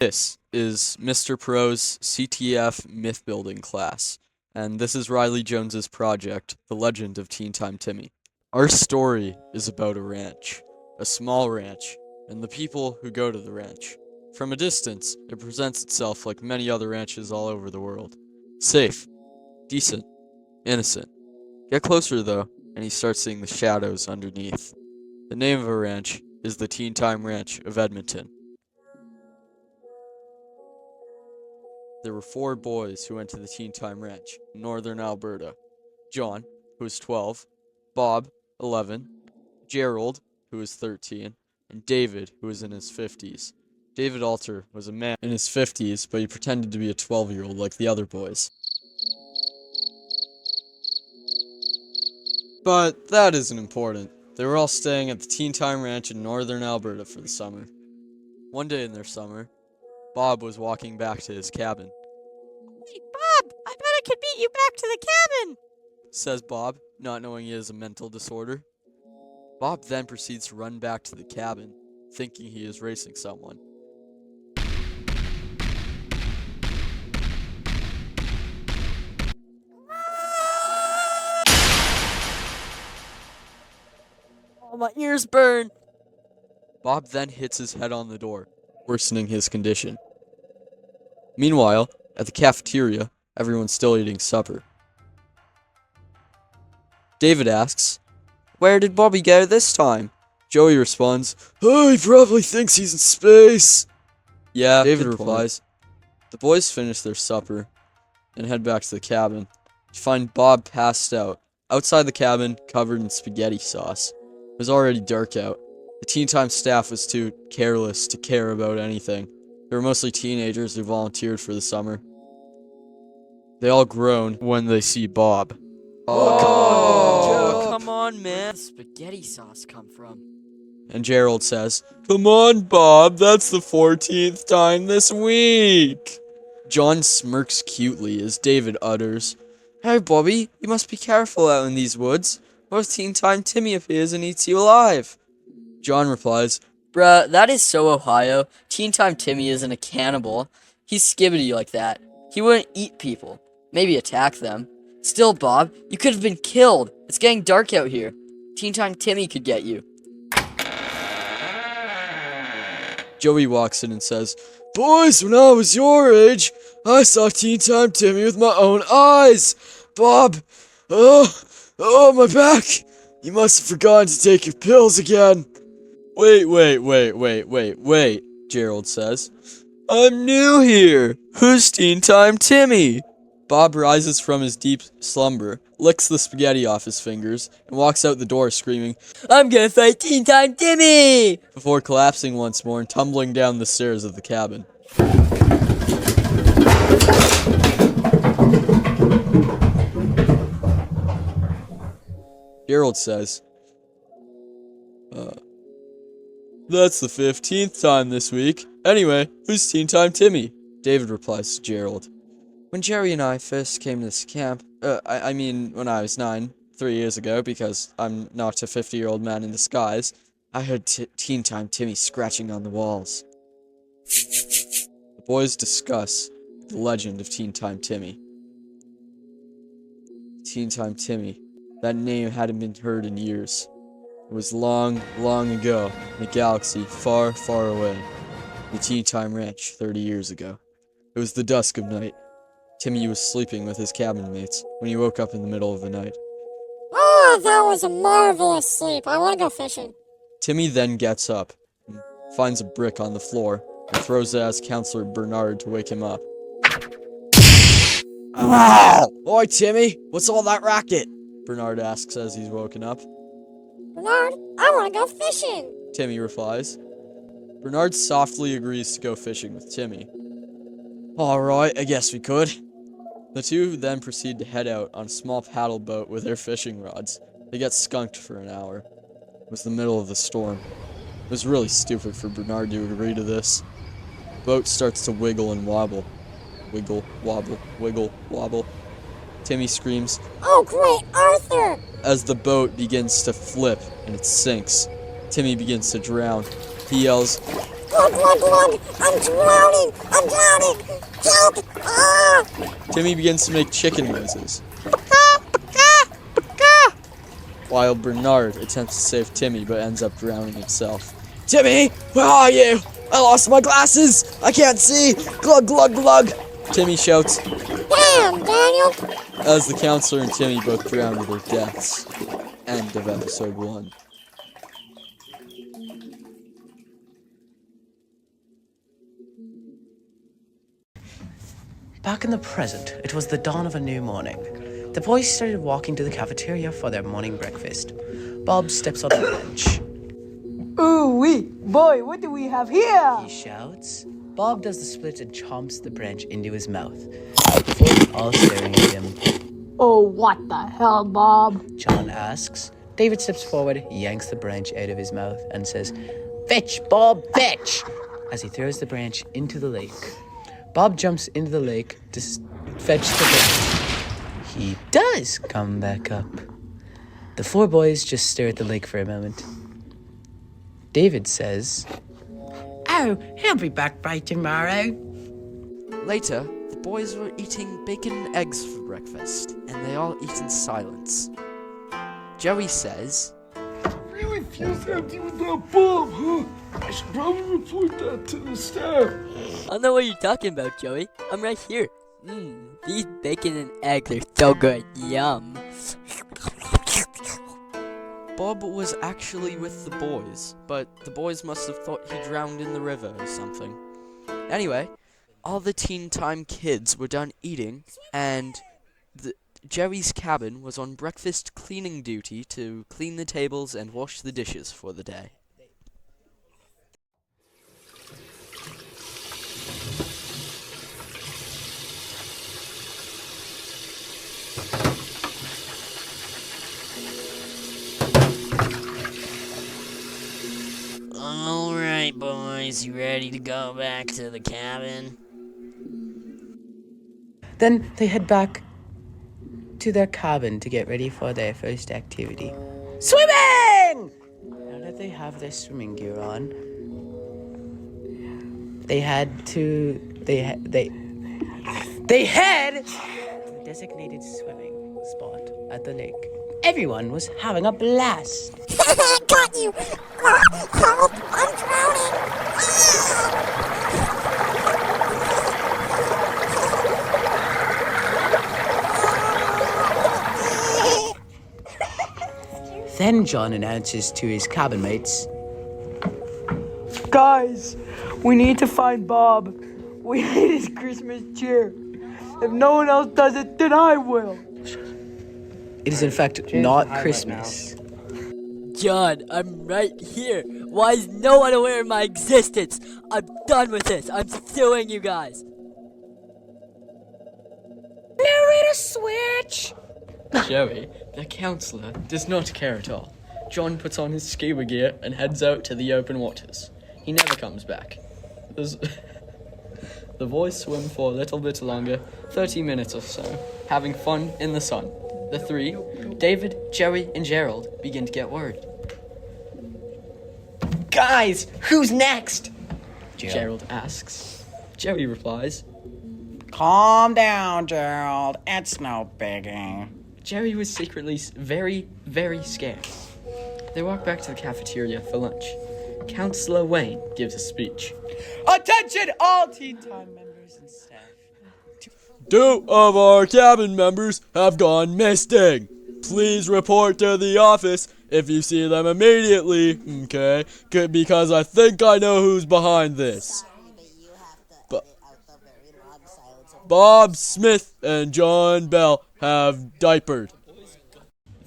This is Mr. Pro's CTF myth building class, and this is Riley Jones's project, The Legend of Teen Time Timmy. Our story is about a ranch, a small ranch, and the people who go to the ranch. From a distance, it presents itself like many other ranches all over the world. Safe, decent, innocent. Get closer though, and you start seeing the shadows underneath. The name of a ranch is the Teen Time Ranch of Edmonton. There were 4 boys who went to the Teen Time Ranch in northern Alberta. John, who was 12, Bob, 11, Gerald, who was 13, and David, who was in his 50s. David Alter was a man in his 50s, but he pretended to be a 12-year-old like the other boys. But that isn't important. They were all staying at the Teen Time Ranch in northern Alberta for the summer. One day in their summer, Bob was walking back to his cabin. "Hey, Bob, I bet I could beat you back to the cabin," says Bob, not knowing he has a mental disorder. Bob then proceeds to run back to the cabin, thinking he is racing someone. Oh, my ears burn. Bob then hits his head on the door, worsening his condition. Meanwhile, at the cafeteria, everyone's still eating supper. David asks, "Where did Bobby go this time?" Joey responds, "Oh, he probably thinks he's in space." Yeah, David replies. The boys finish their supper and head back to the cabin to find Bob passed out, outside the cabin, covered in spaghetti sauce. It was already dark out. The Teen Time staff was too careless to care about anything. They were mostly teenagers who volunteered for the summer. They all groan when they see Bob. Oh, come on, man. Where did spaghetti sauce come from? And Gerald says, "Come on, Bob, that's the 14th time this week." John smirks cutely as David utters, "Hey, Bobby, you must be careful out in these woods. What if Teen Time Timmy appears and eats you alive?" John replies, Bruh, that is so Ohio. Teen Time Timmy isn't a cannibal. He's skibbity like that. He wouldn't eat people. Maybe attack them. Still, Bob, you could have been killed. It's getting dark out here. Teen Time Timmy could get you. Joey walks in and says, "Boys, when I was your age, I saw Teen Time Timmy with my own eyes. Bob, oh, my back. You must have forgotten to take your pills again." Wait, Gerald says. "I'm new here. Who's Teen Time Timmy?" Bob rises from his deep slumber, licks the spaghetti off his fingers, and walks out the door screaming, "I'm gonna fight Teen Time Timmy!" before collapsing once more and tumbling down the stairs of the cabin. Gerald says, "That's the 15th time this week. Anyway, who's Teen Time Timmy?" David replies to Gerald, "When Jerry and I first came to this camp, when I was 9, 3 years ago, because I'm not a 50-year-old man in disguise, I heard Teen Time Timmy scratching on the walls." The boys discuss the legend of Teen Time Timmy. Teen Time Timmy. That name hadn't been heard in years. It was long, long ago, in a galaxy far, far away. The Teen Time Ranch, 30 years ago. It was the dusk of night. Timmy was sleeping with his cabin mates when he woke up in the middle of the night. "Oh, that was a marvelous sleep. I want to go fishing." Timmy then gets up, and finds a brick on the floor, and throws it at Counselor Bernard to wake him up. "Oi, Timmy, what's all that racket?" Bernard asks as he's woken up. "Bernard, I want to go fishing." Timmy replies. Bernard softly agrees to go fishing with Timmy. "Alright, I guess we could." The two then proceed to head out on a small paddle boat with their fishing rods. They get skunked for an hour. It was the middle of the storm. It was really stupid for Bernard to agree to this. The boat starts to wiggle and wobble. Wiggle, wobble, wiggle, wobble. Timmy screams, "Oh, great, Arthur!" as the boat begins to flip and it sinks. Timmy begins to drown. He yells, Glug, glug, glug. I'm drowning. I'm drowning. Help. Ah. Timmy begins to make chicken noises, while Bernard attempts to save Timmy but ends up drowning himself. Timmy, where are you? I lost my glasses. I can't see. Glug, glug, glug. Timmy shouts Damn, Daniel. as the counselor and Timmy both drown to their deaths. End of episode 1. Back in the present, it was the dawn of a new morning. The boys started walking to the cafeteria for their morning breakfast. Bob steps on a bench. Ooh wee, boy, what do we have here? He shouts. Bob does the split and chomps the branch into his mouth. The boys all staring at him. Oh, what the hell, Bob? John asks. David steps forward, yanks the branch out of his mouth, and says, "Fetch, Bob, fetch!" as he throws the branch into the lake. Bob jumps into the lake to fetch the branch. He does come back up. The 4 boys just stare at the lake for a moment. David says, "Oh, he'll be back by tomorrow." Later, the boys were eating bacon and eggs for breakfast, and they all eat in silence. Joey says, Really feels empty without Bob, huh? I should probably report that to the staff. I don't know what you're talking about, Joey. I'm right here. These bacon and eggs are so good. Yum. Bob was actually with the boys, but the boys must have thought he drowned in the river or something. Anyway, all the Teen Time kids were done eating, and Jerry's cabin was on breakfast cleaning duty to clean the tables and wash the dishes for the day. Alright, boys, you ready to go back to the cabin? Then they head back to their cabin to get ready for their first activity. Swimming! Now that they have their swimming gear on, they head to a designated swimming spot at the lake. Everyone was having a blast. Got you. Help. I'm drowning. Then John announces to his cabin mates, Guys, we need to find Bob. We need his Christmas cheer. If no one else does it, then I will. it is in fact not Christmas. John, I'm right here. Why is no one aware of my existence? I'm done with this. I'm suing you guys. Narrator switch! Joey, the counselor, does not care at all. John puts on his scuba gear and heads out to the open waters. He never comes back. The boys swim for a little bit longer, 30 minutes or so, having fun in the sun. The 3, David, Joey, and Gerald, begin to get worried. Guys, who's next? Gerald asks. Joey replies. Calm down, Gerald. It's no biggie. Jerry was secretly very, very scared. They walk back to the cafeteria for lunch. Counselor Wayne gives a speech. Attention, all Teen Time members and staff. 2 of our cabin members have gone missing. Please report to the office if you see them immediately, okay? Because I think I know who's behind this. Bob Smith and John Bell have diapered.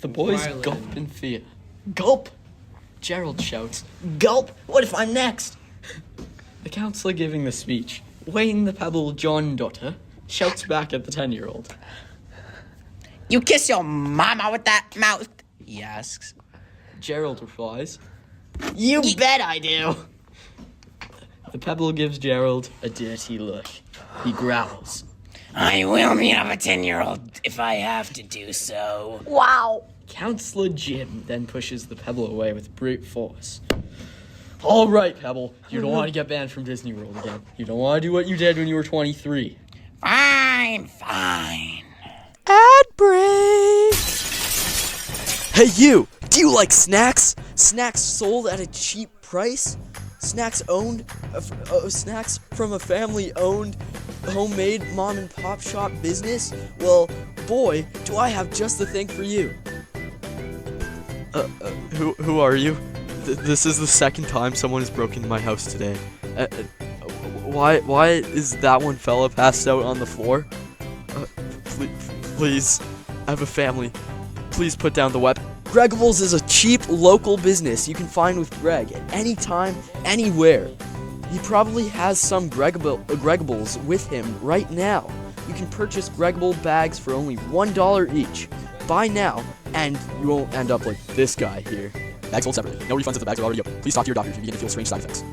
The boys gulp in fear. Gulp! Gerald shouts, "Gulp! What if I'm next?" The counselor giving the speech, Wayne the Pebble John daughter, shouts back at the 10-year-old. You kiss your mama with that mouth? He asks. Gerald replies, You bet I do. The Pebble gives Gerald a dirty look. He growls. I will beat up a 10-year-old if I have to do so. Wow. Counselor Jim then pushes the Pebble away with brute force. All right, Pebble. You don't want to get banned from Disney World again. You don't want to do what you did when you were 23. Fine. Ad break! Hey, you! Do you like snacks? Snacks sold at a cheap price? Snacks snacks from a family-owned, homemade mom-and-pop shop business? Well, boy, do I have just the thing for you. Who are you? This is the second time someone has broken into my house today. Why is that one fella passed out on the floor? Please, I have a family. Please put down the weapon. Greggables is a cheap local business you can find with Greg at any time, anywhere. He probably has some Greggables with him right now. You can purchase Greggable bags for only $1 each. Buy now, and you won't end up like this guy here. Bags sold separately. No refunds if the bags are already open. Please talk to your doctor if you begin to feel strange side effects.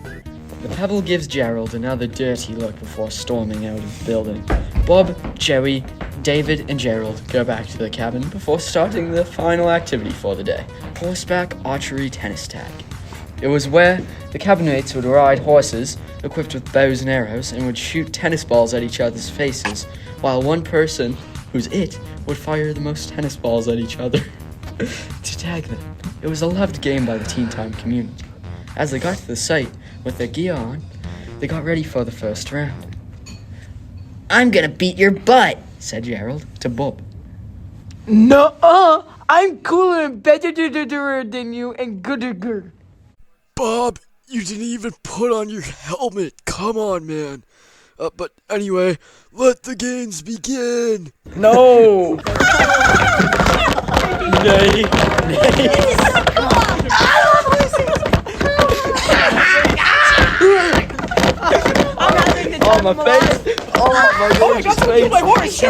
The Pebble gives Gerald another dirty look before storming out of the building. Bob, Joey, David, and Gerald go back to the cabin before starting the final activity for the day, horseback archery tennis tag. It was where the cabinmates would ride horses equipped with bows and arrows and would shoot tennis balls at each other's faces, while one person, who's it, would fire the most tennis balls at each other to tag them. It was a loved game by the Teen Time community. As they got to the site with their gear on, they got ready for the first round. I'm gonna beat your butt. Said Gerald to Bob. Nuh-uh! I'm cooler and better than you and gooder. Bob, you didn't even put on your helmet. Come on, man. But anyway, let the games begin. No! Nay. Oh, my face! Oh, my gorgeous face! My horse!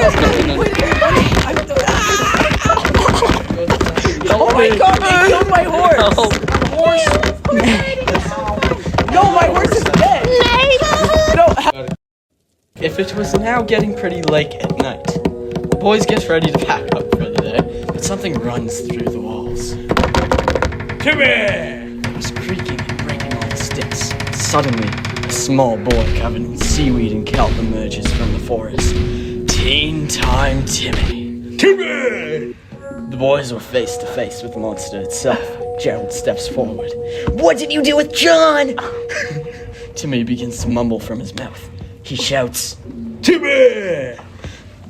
Oh my god, they killed my horse! No, my horse is dead! No! If it was now getting pretty late at night, the boys get ready to pack up for the day, but something runs through the walls. Timmy! It was creaking and breaking on the sticks. Suddenly, a small boy covered in seaweed and kelp emerges from the forest. Teen Time Timmy. Timmy! The boys were face to face with the monster itself. Gerald steps forward. What did you do with John? Timmy begins to mumble from his mouth. He shouts, Timmy!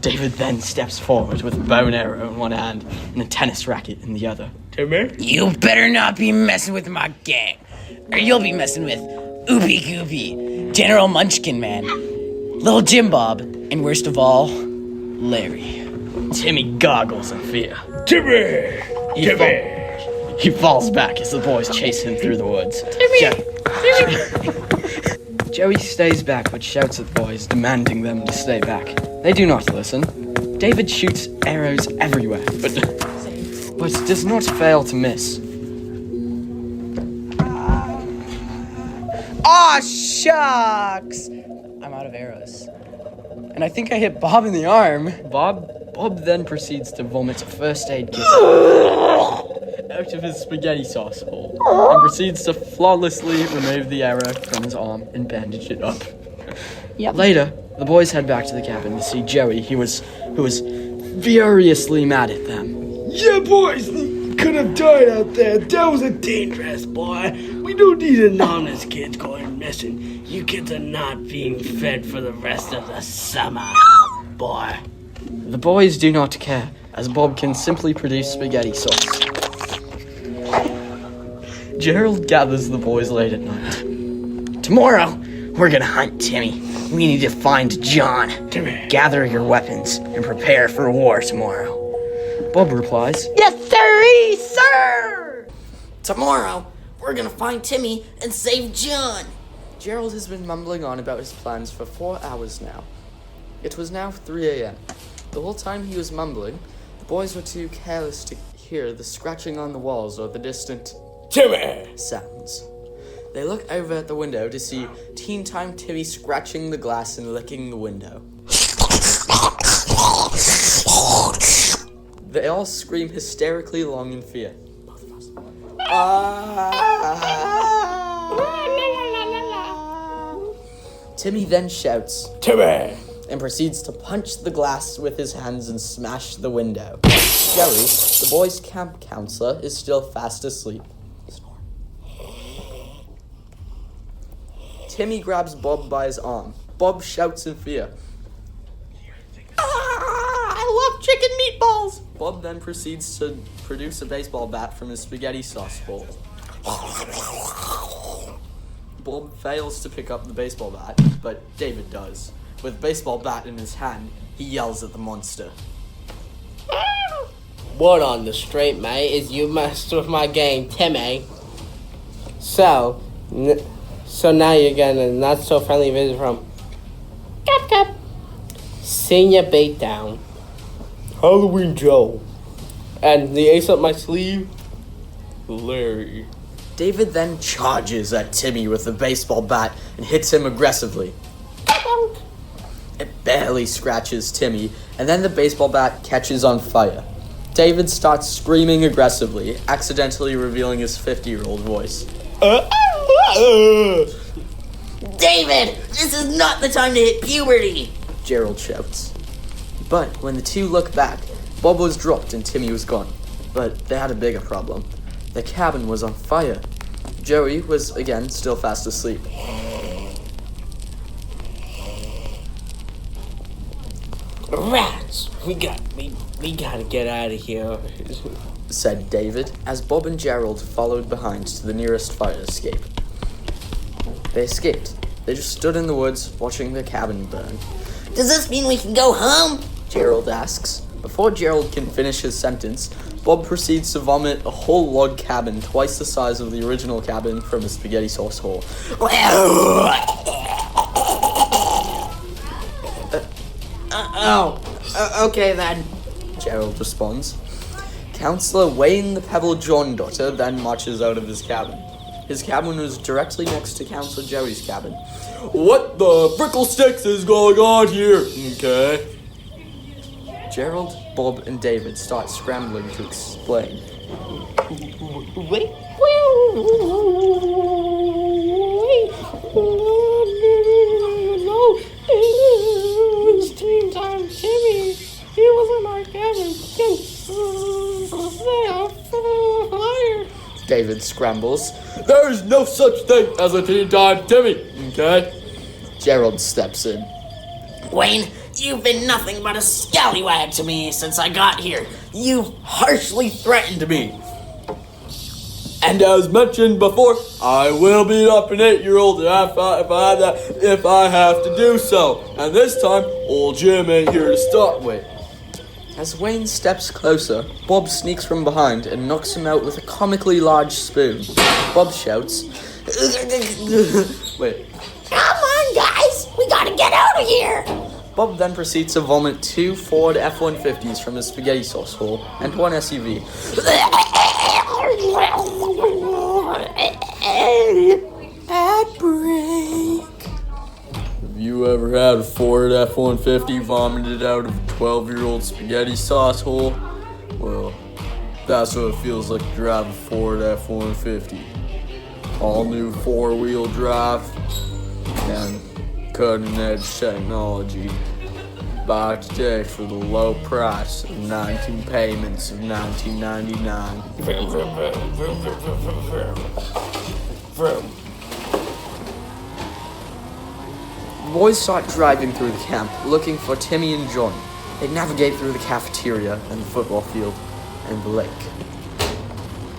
David then steps forward with a bow and arrow in one hand and a tennis racket in the other. Timmy? You better not be messing with my gang, or you'll be messing with Oopie Goopie, General Munchkin Man, Little Jim Bob, and worst of all, Larry. Timmy goggles in fear. Timmy! He falls back as the boys chase him through the woods. Joey stays back but shouts at the boys, demanding them to stay back. They do not listen. David shoots arrows everywhere, but does not fail to miss. Aw, shucks! I'm out of arrows. And I think I hit Bob in the arm. Bob then proceeds to vomit a first aid kit out of his spaghetti sauce bowl and proceeds to flawlessly remove the arrow from his arm and bandage it up. Yep. Later, the boys head back to the cabin to see Joey, who was furiously mad at them. Yeah, boys, you could have died out there. That was a dangerous boy. We don't need anonymous kids going missing. You kids are not being fed for the rest of the summer, boy. The boys do not care, as Bob can simply produce spaghetti sauce. Gerald gathers the boys late at night. Tomorrow, we're gonna hunt Timmy. We need to find John. Timmy. Gather your weapons and prepare for war tomorrow. Bob replies, Yes, sir! Tomorrow, we're gonna find Timmy and save John. Gerald has been mumbling on about his plans for 4 hours now. It was now 3 a.m. The whole time he was mumbling, the boys were too careless to hear the scratching on the walls or the distant Timmy! sounds. They look over at the window to see Teen Time Timmy scratching the glass and licking the window. They all scream hysterically long in fear. Both of us. Timmy then shouts, Timmy! and proceeds to punch the glass with his hands and smash the window. Jerry, the boys' camp counselor, is still fast asleep. Timmy grabs Bob by his arm. Bob shouts in fear. I love chicken meatballs! Bob then proceeds to produce a baseball bat from his spaghetti sauce bowl. Bob fails to pick up the baseball bat, but David does. With the baseball bat in his hand, he yells at the monster. Word on the straight, mate, is you messed with my game, Timmy. So now you're getting a not so friendly visit from Cup. Senior bait down. Halloween Joe. And the ace up my sleeve, Larry. David then charges at Timmy with the baseball bat and hits him aggressively. It barely scratches Timmy, and then the baseball bat catches on fire. David starts screaming aggressively, accidentally revealing his 50-year-old voice. David, this is not the time to hit puberty. Gerald shouts. But when the two look back, Bob was dropped and Timmy was gone. But they had a bigger problem. The cabin was on fire. Joey was again still fast asleep. Rats! We gotta get out of here, said David, as Bob and Gerald followed behind to the nearest fire escape. They escaped. They just stood in the woods watching the cabin burn. Does this mean we can go home? Gerald asks. Before Gerald can finish his sentence, Bob proceeds to vomit a whole log cabin twice the size of the original cabin from his spaghetti sauce hole. Okay then. Gerald responds. Counselor Wayne the Pebble John Daughter then marches out of his cabin. His cabin was directly next to Counselor Jerry's cabin. What the frickle sticks is going on here? Okay. Gerald, Bob, and David start scrambling to explain. Wait. No, it's Teen Time Timmy. He was in our cabin. Fire. David scrambles. There is no such thing as a Teen Time Timmy, okay? Gerald steps in. Wayne, you've been nothing but a scallywag to me since I got here. You've harshly threatened me. And as mentioned before, I will beat up an 8-year-old if I have to do so. And this time, old Jim ain't here to start with. As Wayne steps closer, Bob sneaks from behind and knocks him out with a comically large spoon. Bob shouts, Wait. Come on, guys. We gotta get out of here. Bob then proceeds to vomit 2 Ford F-150s from his spaghetti sauce hole and 1 SUV. Ad break. Have you ever had a Ford F-150 vomited out of a 12-year-old spaghetti sauce hole? Well, that's what it feels like to drive a Ford F-150. All new 4-wheel drive and cutting-edge technology. Buy today for the low price of 19 payments of $19.99. The boys start driving through the camp, looking for Timmy and John. They navigate through the cafeteria and the football field and the lake.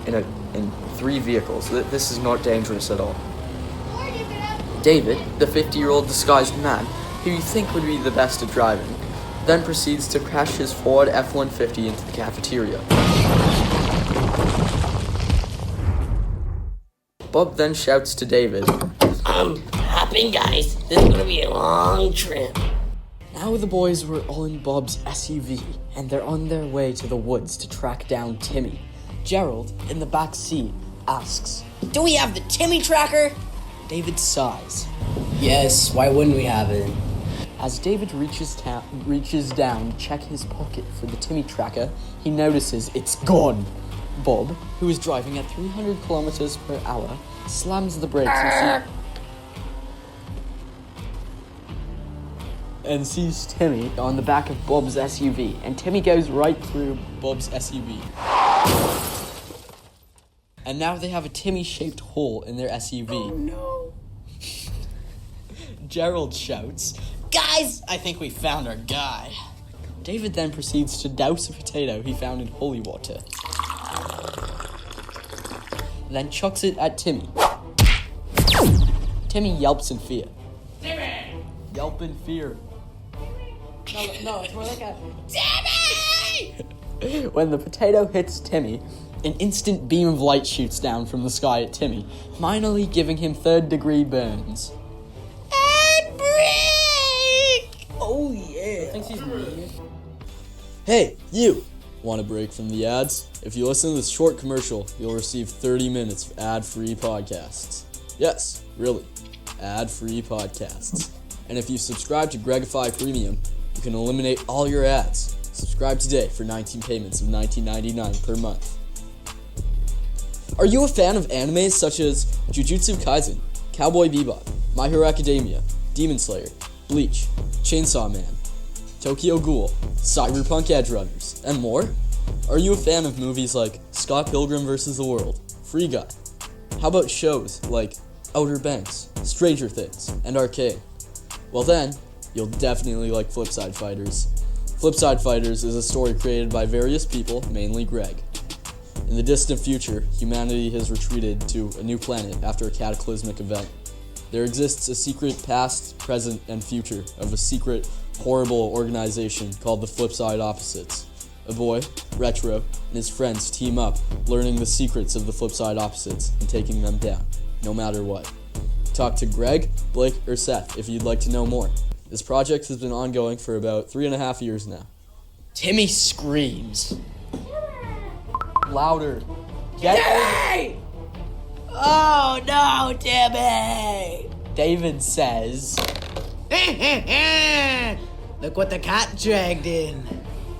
In 3 vehicles. This is not dangerous at all. David, the 50-year-old disguised man, who you think would be the best at driving, then proceeds to crash his Ford F-150 into the cafeteria. Bob then shouts to David, Hop in, guys. This is gonna be a long trip. Now the boys were all in Bob's SUV, and they're on their way to the woods to track down Timmy. Gerald, in the back seat, asks, Do we have the Timmy tracker? David sighs. Yes, why wouldn't we have it? As David reaches down to check his pocket for the Timmy tracker, he notices it's gone. Bob, who is driving at 300 kilometers per hour, slams the brakes and sees Timmy on the back of Bob's SUV, and Timmy goes right through Bob's SUV. And now they have a Timmy-shaped hole in their SUV. Oh no. Gerald shouts, Guys, I think we found our guy. David then proceeds to douse a potato he found in holy water. Then chucks it at Timmy. Timmy yelps in fear. Timmy! Yelp in fear. No, it's more like a... Timmy! When the potato hits Timmy, an instant beam of light shoots down from the sky at Timmy, finally giving him third-degree burns. And break! Oh, yeah. Thinks he's mean. Hey, you! Want a break from the ads? If you listen to this short commercial, you'll receive 30 minutes of ad-free podcasts. Yes, really, ad-free podcasts. And if you subscribe to Gregify Premium, you can eliminate all your ads. Subscribe today for 19 payments of $19.99 per month. Are you a fan of animes such as Jujutsu Kaisen, Cowboy Bebop, My Hero Academia, Demon Slayer, Bleach, Chainsaw Man, Tokyo Ghoul, Cyberpunk Edge Runners, and more? Are you a fan of movies like Scott Pilgrim vs. the World, Free Guy? How about shows like Outer Banks, Stranger Things, and Arcane? Well then, you'll definitely like Flipside Fighters. Flipside Fighters is a story created by various people, mainly Greg. In the distant future, humanity has retreated to a new planet after a cataclysmic event. There exists a secret past, present, and future of a secret, horrible organization called the Flipside Opposites. A boy, Retro, and his friends team up, learning the secrets of the Flipside Opposites and taking them down, no matter what. Talk to Greg, Blake, or Seth if you'd like to know more. This project has been ongoing for about 3.5 years now. Timmy screams. Louder. Timmy! Oh, no, Timmy! David says, Look what the cat dragged in.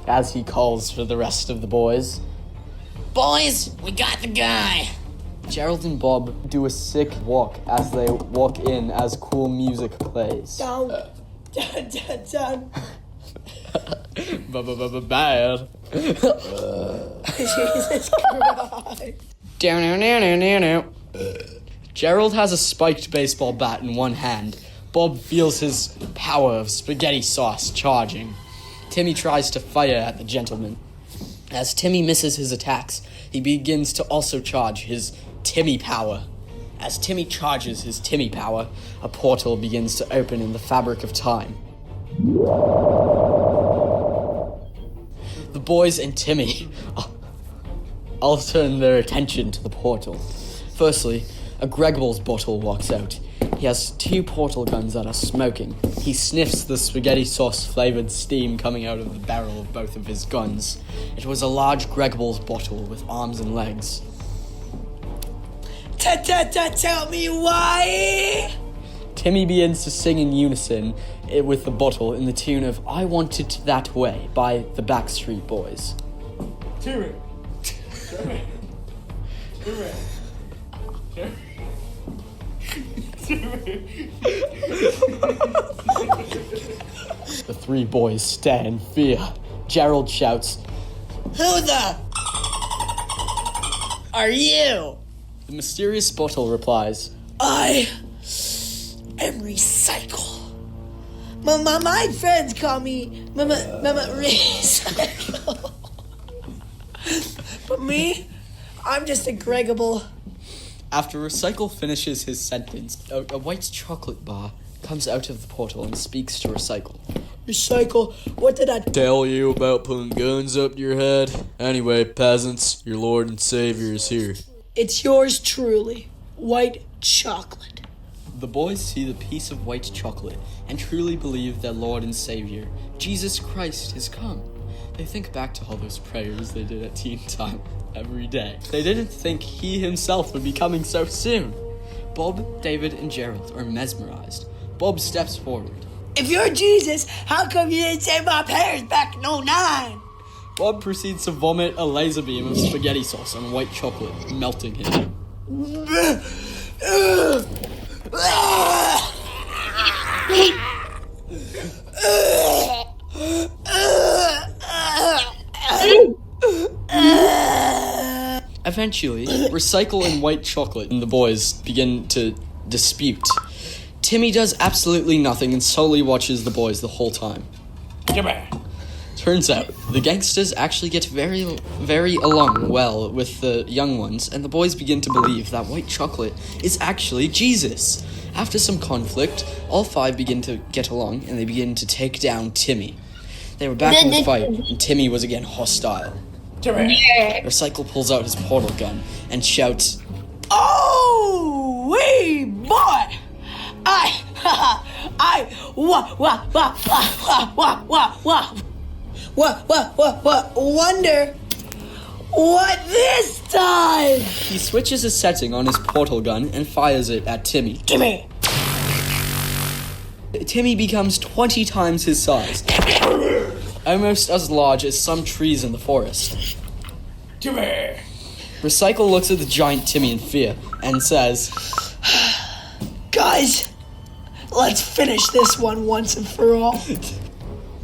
as he calls for the rest of the boys. Boys, we got the guy. Gerald and Bob do a sick walk as they walk in as cool music plays. Dun, dun, dun, dun. Bad. Jesus Christ. Gerald has a spiked baseball bat in one hand. Bob feels his power of spaghetti sauce charging. Timmy tries to fire at the gentleman. As Timmy misses his attacks, he begins to also charge his Timmy power. As Timmy charges his Timmy power, a portal begins to open in the fabric of time. The boys and Timmy all turn their attention to the portal. Firstly, a Gregbles bottle walks out. He has 2 portal guns that are smoking. He sniffs the spaghetti sauce flavored steam coming out of the barrel of both of his guns. It was a large Gregbles bottle with arms and legs. Tell me why. Timmy begins to sing in unison with the bottle in the tune of I Want It That Way by the Backstreet Boys. Timmy. The 3 boys stare in fear. Gerald shouts, Who the are you? The mysterious bottle replies, I am Recycle. My friends call me Mama Recycle. But me, I'm just a Gregable. After Recycle finishes his sentence, a white chocolate bar comes out of the portal and speaks to Recycle. Recycle, what did I Tell you about putting guns up your head? Anyway, peasants, your Lord and Savior is here. It's yours truly, white chocolate. The boys see the piece of white chocolate and truly believe their Lord and Savior, Jesus Christ, has come. They think back to all those prayers they did at Teen Time every day. They didn't think he himself would be coming so soon. Bob, David, and Gerald are mesmerized. Bob steps forward. If you're Jesus, how come you didn't save my parents back in '09? Bob proceeds to vomit a laser beam of spaghetti sauce on white chocolate, melting him. Eventually, Recycle and White Chocolate and the boys begin to dispute. Timmy does absolutely nothing and solely watches the boys the whole time. Turns out, the gangsters actually get very along well with the young ones, and the boys begin to believe that White Chocolate is actually Jesus. After some conflict, all five begin to get along, and they begin to take down Timmy. They were back in the fight, and Timmy was again hostile. Recycle pulls out his portal gun and shouts, Oh, wee boy! Wonder what this time? He switches his setting on his portal gun and fires it at Timmy. Timmy! Timmy becomes 20 times his size, almost as large as some trees in the forest. Timmy! Recycle looks at the giant Timmy in fear and says, Guys, let's finish this one once and for all.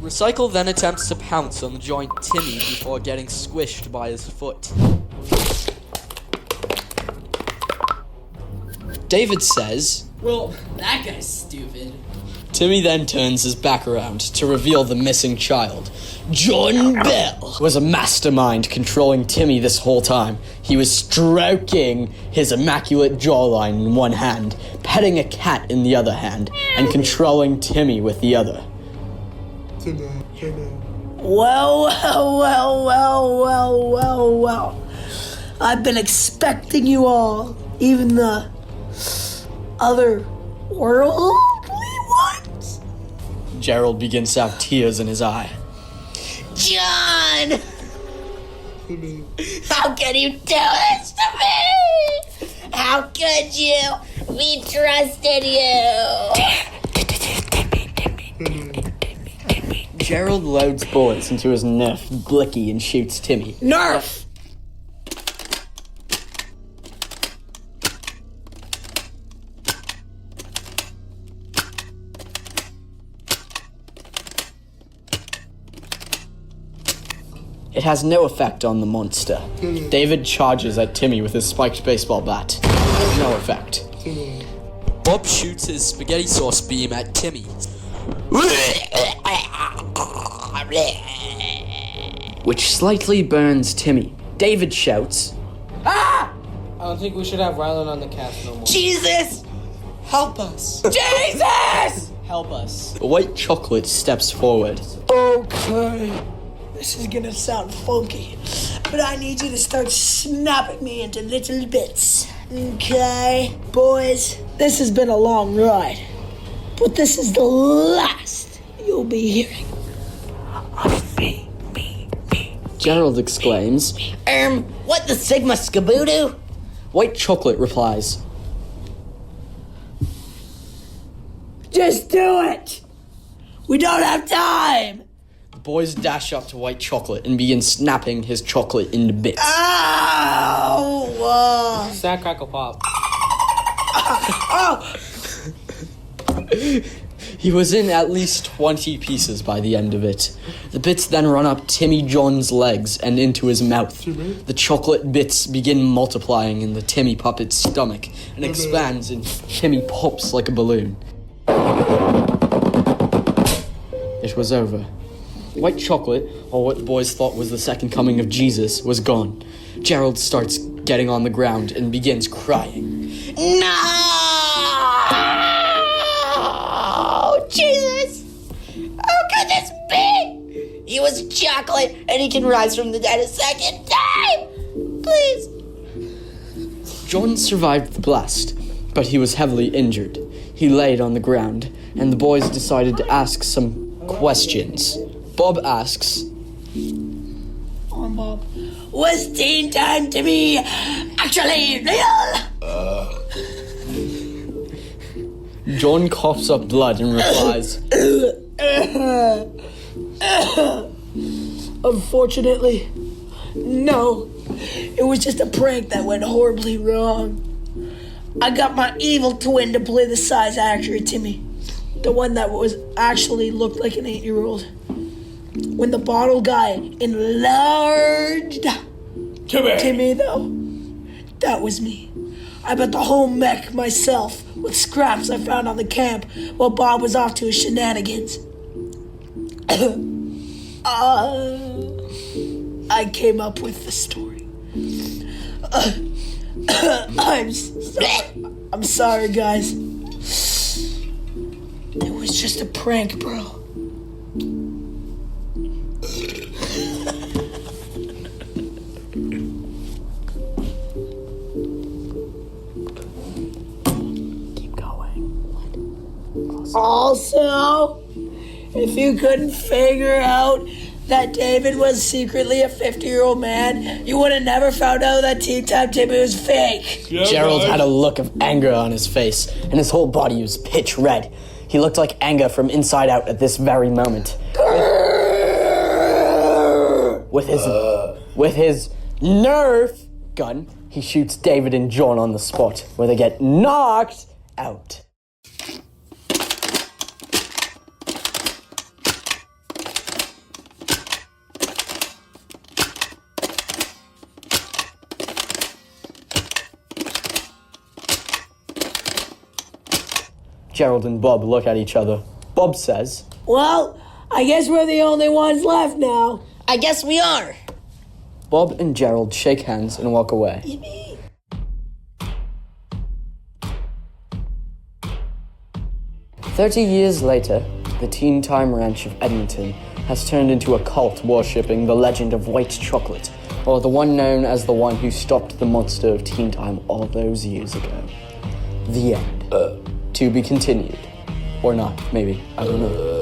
Recycle then attempts to pounce on the giant Timmy before getting squished by his foot. David says, Well, that guy's stupid. Timmy then turns his back around to reveal the missing child. John Bell was a mastermind controlling Timmy this whole time. He was stroking his immaculate jawline in one hand, petting a cat in the other hand, and controlling Timmy with the other. Well. I've been expecting you all, even the other worldly ones. Gerald begins to have tears in his eye. John! How could you do this to me? How could you? We trusted you. Gerald loads bullets into his Nerf Blicky and shoots Timmy. Nerf! It has no effect on the monster. David charges at Timmy with his spiked baseball bat. No effect. Bob shoots his spaghetti sauce beam at Timmy, which slightly burns Timmy. David shouts, I don't think we should have Rylan on the cast no more. Jesus! "Help us! Jesus! Help us!" White Chocolate steps forward. Okay. This is gonna sound funky, but I need you to start snapping me into little bits. Okay? Boys, this has been a long ride, but this is the last you'll be hearing of me. Gerald exclaims. What the Sigma Skaboodoo? White Chocolate replies, Just do it! We don't have time! The boys dash up to White Chocolate and begin snapping his chocolate into bits. Ow! Snack, crackle, pop. He was in at least 20 pieces by the end of it. The bits then run up Timmy John's legs and into his mouth. The chocolate bits begin multiplying in the Timmy puppet's stomach and expands and Timmy pops like a balloon. It was over. White Chocolate, or what the boys thought was the second coming of Jesus, was gone. Gerald starts getting on the ground and begins crying. No! Jesus! How could this be? He was chocolate and he can rise from the dead a second time! Please. John survived the blast, but he was heavily injured. He laid on the ground, and the boys decided to ask some questions. Bob asks, On, Bob. Was Teen Time Timmy actually real? John coughs up blood and replies, Unfortunately, no. It was just a prank that went horribly wrong. I got my evil twin to play the size accurate Timmy. The one that was actually looked like an 8-year-old. When the bottle guy enlarged Timmy, though, that was me. I built the whole mech myself with scraps I found on the camp while Bob was off to his shenanigans. I came up with the story. I'm sorry, guys. It was just a prank, bro. Keep going. Also, if you couldn't figure out that David was secretly a 50-year-old man, you would have never found out that Teen Time Timmy was fake. Gerald had a look of anger on his face, and his whole body was pitch red. He looked like anger from inside out at this very moment. With his Nerf gun, he shoots David and John on the spot, where they get knocked out. Gerald and Bob look at each other. Bob says, Well, I guess we're the only ones left now. I guess we are. Bob and Gerald shake hands and walk away. 30 years later, the Teen Time Ranch of Edmonton has turned into a cult worshipping the legend of white chocolate, or the one known as the one who stopped the monster of Teen Time all those years ago. The end. To be continued. Or not, maybe. I don't know.